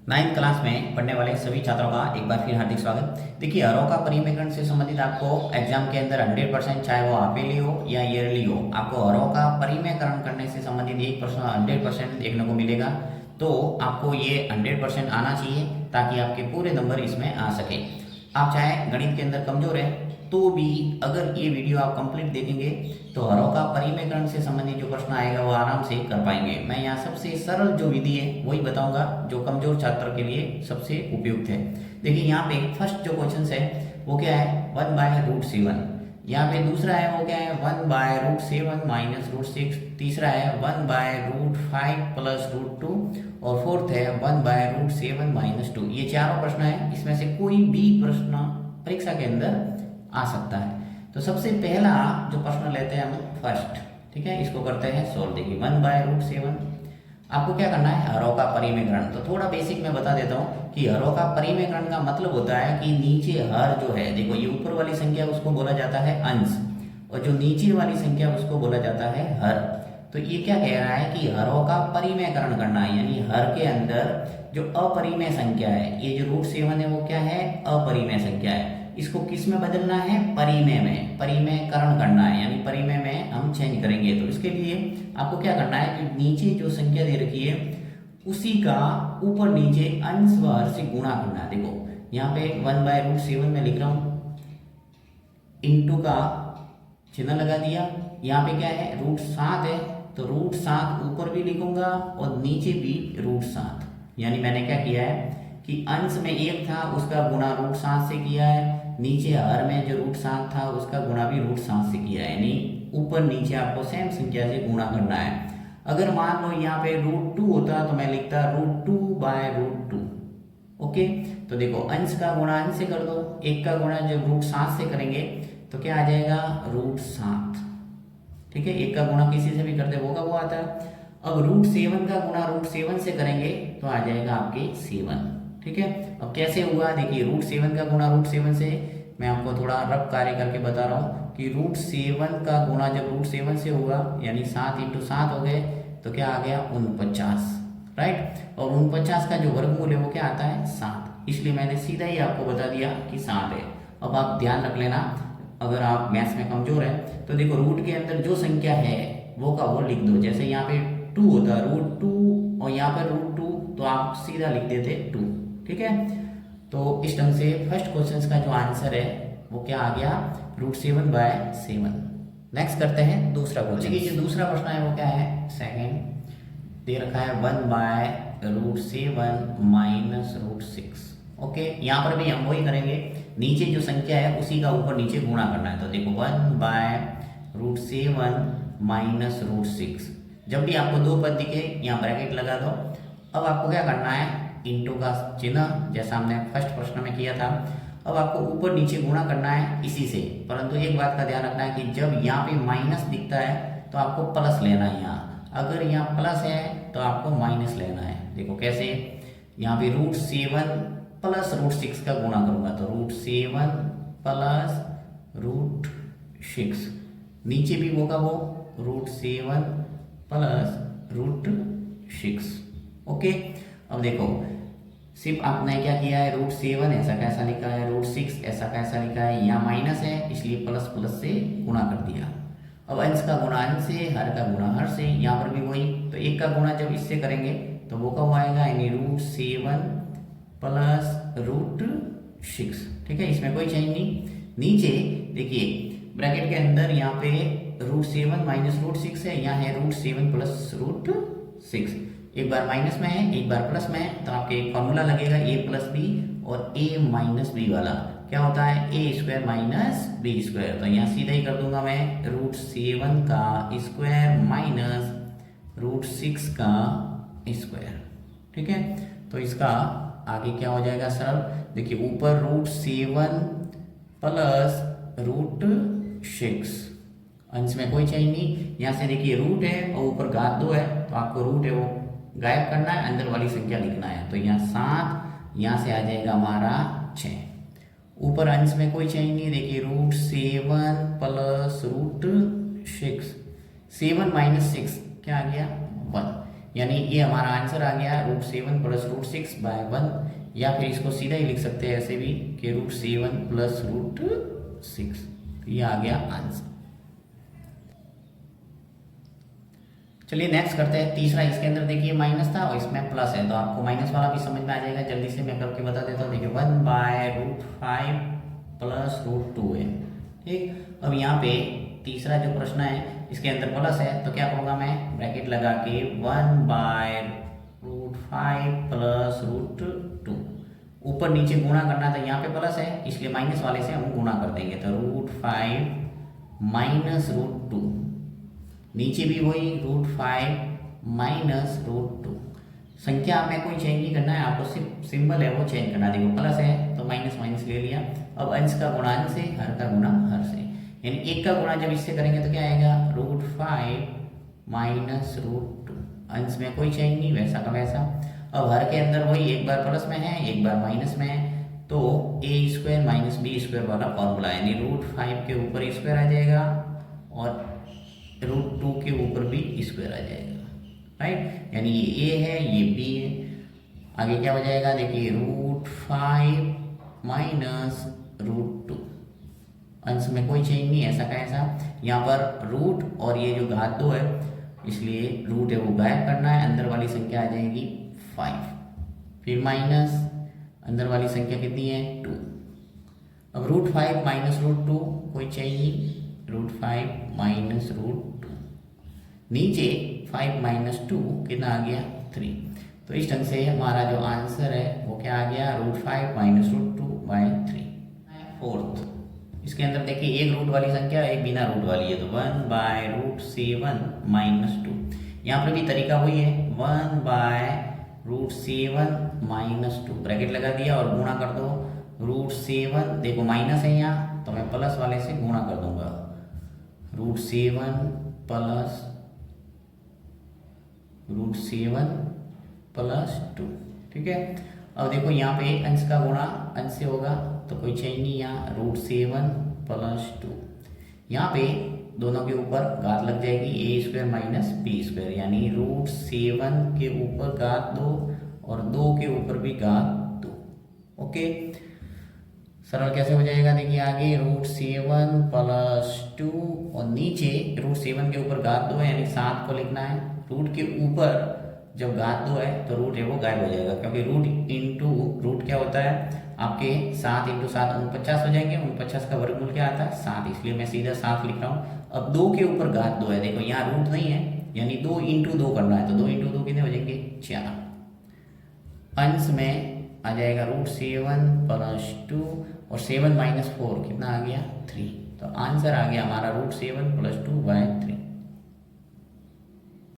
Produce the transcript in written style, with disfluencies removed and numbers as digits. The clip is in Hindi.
नाइन्थ क्लास में पढ़ने वाले सभी छात्रों का एक बार फिर हार्दिक स्वागत। देखिए, हरों का परिमेकरण से संबंधित आपको एग्जाम के अंदर 100%, चाहे वो हाफिली हो या ईयरली हो, आपको हरों का परिमेकरण करने से संबंधित एक प्रश्न 100% देखने को मिलेगा। तो आपको ये 100% आना चाहिए ताकि आपके पूरे नंबर इसमें आ सके। आप चाहे गणित के अंदर कमजोर है तो भी अगर ये वीडियो आप कंप्लीट देखेंगे तो हरों का परिमेकरण से संबंधित जो प्रश्न आएगा वो आराम से कर पाएंगे। मैं यहाँ सबसे सरल जो विधि है वही बताऊंगा जो कमजोर छात्र के लिए सबसे उपयुक्त है। देखिए, यहाँ पे फर्स्ट जो क्वेश्चन है वो क्या है, 1/√7। यहाँ पे दूसरा है वो क्या है, 1/√7 माइनस √6। तीसरा है 1/√5 प्लस √2 और फोर्थ है 1/√7 माइनस 2। ये चारों प्रश्न है, इसमें से कोई भी प्रश्न परीक्षा के अंदर आ सकता है। तो सबसे पहला जो प्रश्न लेते हैं हम फर्स्ट, ठीक है, इसको करते हैं सोल्व। देखिए 1/√7 आपको क्या करना है, हरों का परिमेकरण। तो थोड़ा बेसिक मैं बता देता हूँ कि हरों का परिमेकरण का मतलब होता है कि नीचे हर जो है, देखो ये ऊपर वाली संख्या उसको बोला जाता है अंश और जो नीचे वाली संख्या उसको बोला जाता है हर। तो ये क्या कह रहा है कि हरों का परिमेकरण करना है, यानी हर के अंदर जो अपरिमेय संख्या है, ये जो √7 है वो क्या है, अपरिमेय संख्या है। इसको किस में बदलना है, परिमेय में, परिमेयकरण करना है, यानी परिमेय में हम चेंज करेंगे। तो इसके लिए आपको क्या करना है कि नीचे जो संख्या दे रखी है उसी का ऊपर नीचे अंश व हर से गुणा करना है। देखो यहाँ पे 1/√7 में लिख रहा हूं, इंटू का चिन्ह लगा दिया। यहाँ पे क्या है, √7 है तो √7 ऊपर भी लिखूंगा और नीचे भी √7। यानी मैंने क्या किया है कि अंश में 1 था उसका गुणा √7 से किया है, नीचे हर में जो √7 था उसका गुणा भी √7 से किया है। यानी ऊपर नीचे आपको सेम संख्या से गुणा करना है। अगर मान लो यहाँ पे √2 होता तो मैं लिखता √2/√2। ओके, तो देखो अंश का गुणा अंश से कर दो, एक का गुणा जब √7 से करेंगे तो क्या आ जाएगा, √7। ठीक है, एक का गुणा किसी से भी करते वो का वो आता है। अब √7 का गुणा √7 से करेंगे तो आ जाएगा आपके 7। ठीक है, अब कैसे हुआ, देखिए √7 का गुणा √7 से, मैं आपको थोड़ा रफ कार्य करके बता रहा हूँ कि √7 का गुणा जब √7 से होगा यानी 7 × 7 हो गए तो क्या आ गया, 49। राइट, और 49 का जो वर्गमूल है वो क्या आता है, 7। इसलिए मैंने सीधा ही आपको बता दिया कि 7 है। अब आप ध्यान रख लेना, अगर आप मैथ्स में कमजोर है तो देखो रूट के अंदर जो संख्या है वो का वो लिख दो। जैसे यहाँ पे 2 होता है √2 और यहाँ पे √2 तो आप सीधा लिख देते 2। ठीक है, तो इस ढंग से फर्स्ट क्वेश्चन का जो आंसर है वो क्या आ गया, √7/7। नेक्स्ट करते हैं दूसरा क्वेश्चन। देखिए जो दूसरा प्रश्न है वो क्या है, सेकंड दे रखा है 1/√7 माइनस √6। ओके, यहाँ पर भी हम वही करेंगे, नीचे जो संख्या है उसी का ऊपर नीचे गुणा करना है। तो देखो 1/√7 माइनस √6। जब भी आपको दो पद दिखे यहाँ ब्रैकेट लगा दो। अब आपको क्या करना है, इंटू का चिन्ह जैसा हमने फर्स्ट प्रश्न में किया था। अब आपको ऊपर नीचे गुणा करना है इसी से, परंतु एक बात का ध्यान रखना है कि जब यहाँ पे माइनस दिखता है तो आपको प्लस लेना है। यहाँ अगर यहाँ प्लस है तो आपको माइनस लेना है। देखो कैसे, यहाँ पे √7 प्लस √6 का गुणा करूंगा तो √7 प्लस √6, नीचे भी वो का वो √7 प्लस √6। ओके, अब देखो सिर्फ आपने क्या किया है, √7 ऐसा कैसा लिखा है, √6 ऐसा कैसा लिखा है, यहाँ माइनस है इसलिए प्लस प्लस से गुणा कर दिया। अब अंश का गुणा अंश से, हर का गुणा हर से, यहाँ पर भी वही। तो एक का गुणा जब इससे करेंगे तो वो कब आएगा, यानी √7 प्लस √6। ठीक है, इसमें कोई चेंज नहीं। नीचे देखिए ब्रैकेट के अंदर यहाँ पे √7 माइनस √6 है, यहाँ है √7 प्लस √6। एक बार माइनस में है एक बार प्लस में है, तो आपके एक फॉर्मूला लगेगा a प्लस बी और a माइनस बी वाला क्या होता है, a² माइनस b²। तो यहाँ सीधा ही कर दूंगा मैं, √7 का स्क्वायर माइनस √6 का स्क्वायर। ठीक है, तो इसका आगे क्या हो जाएगा सरल, देखिए ऊपर √7 प्लस √6, अंश में कोई चेंज नहीं। यहाँ से देखिए रूट है और ऊपर घात 2 है तो आपको रूट है वो गायब करना है, अंदर वाली संख्या लिखना है। तो यहाँ 7, यहाँ से आ जाएगा हमारा 6। ऊपर अंश में कोई चेंज नहीं, देखिए √7 प्लस √6, 7 माइनस 6 क्या आ गया, 1। यानी ये हमारा आंसर आ गया √7 प्लस √6/1, या फिर इसको सीधा ही लिख सकते हैं ऐसे भी कि √7 प्लस √6। ये आ गया आंसर। चलिए नेक्स्ट करते हैं तीसरा। इसके अंदर देखिए माइनस था और इसमें प्लस है, तो आपको माइनस वाला भी समझ में आ जाएगा। जल्दी से मैं करके बता देता हूँ। देखिए 1/√5 प्लस √2 है, ठीक। अब यहाँ पे तीसरा जो प्रश्न है इसके अंदर प्लस है, तो क्या करूँगा मैं, ब्रैकेट लगा के 1/√5 प्लस √2, ऊपर नीचे गुणा करना था, यहाँ पे प्लस है इसलिए माइनस वाले से हम गुणा कर देंगे, तो √5 माइनस √2, नीचे भी वही √5 माइनस √2। संख्या में कोई चेंज नहीं करना है आपको, सिर्फ सिंबल है वो चेंज करना। देखो प्लस है तो माइनस माइनस ले लिया। अब अंश का गुणा अंश से, हर का गुणा हर से, यानी एक का गुणा जब इससे करेंगे तो क्या आएगा, √5 माइनस √2। अंश में कोई चेंज नहीं, वैसा का वैसा। अब हर के अंदर वही, एक बार प्लस में है एक बार माइनस में है, तो a² माइनस b² वाला फॉर्मूला, यानी √5 के ऊपर स्क्वायर आ जाएगा और √2 के ऊपर भी स्क्वायर आ जाएगा, राइट। यानी ये a है ये b है। आगे क्या हो जाएगा, देखिए √5 माइनस √2, अंश में कोई चेंज नहीं, ऐसा का ऐसा। यहाँ पर रूट और ये जो घात 2 है इसलिए रूट है वो गायब करना है, अंदर वाली संख्या आ जाएगी 5, फिर माइनस अंदर वाली संख्या कितनी है 2। अब √5 माइनस √2 कोई चेंज नहीं, √5 माइनस √2, नीचे 5 माइनस 2 कितना आ गया 3। तो इस ढंग से हमारा जो आंसर है वो क्या आ गया, √5 माइनस √2/3। फोर्थ, इसके अंदर देखिए एक रूट वाली संख्या एक बिना रूट वाली है, तो 1/√7 माइनस 2। यहाँ पर भी तरीका वही है, 1/√7 माइनस 2, ब्रैकेट लगा दिया और गुणा कर दो। √7 देखो माइनस है यहाँ, तो मैं प्लस वाले से गुणा कर दूंगा, √7 प्लस √7 प्लस 2, ठीक है। अब देखो यहाँ पे अंश का गुणा अंश से होगा तो कोई चेंज नहीं, यहाँ √7 प्लस 2, यहाँ पे दोनों के ऊपर घात लग जाएगी, a² माइनस b², यानी √7 के ऊपर घात 2 और 2 के ऊपर भी घात 2। ओके, सरल कैसे हो जाएगा, देखिए आगे √7 प्लस 2 और नीचे √7 के ऊपर घात 2 है यानी 7 को लिखना है। रूट के ऊपर जब घात 2 है तो रूट है वो गायब हो जाएगा, क्योंकि रूट इंटू रूट क्या होता है आपके 7 × 7 49 हो जाएंगे। 49 का वर्गमूल क्या आता है 7, इसलिए मैं सीधा 7 लिख रहा हूँ। अब 2 के ऊपर घात 2 है, देखो यहाँ रूट नहीं है यानी 2 × 2 करना है, तो 2 × 2 कितने हो जाएंगे 4। अंश में आ जाएगा √7 प्लस 2 और 7 माइनस 4 कितना आ गया 3, तो आंसर आ गया हमारा √7 प्लस 2/3।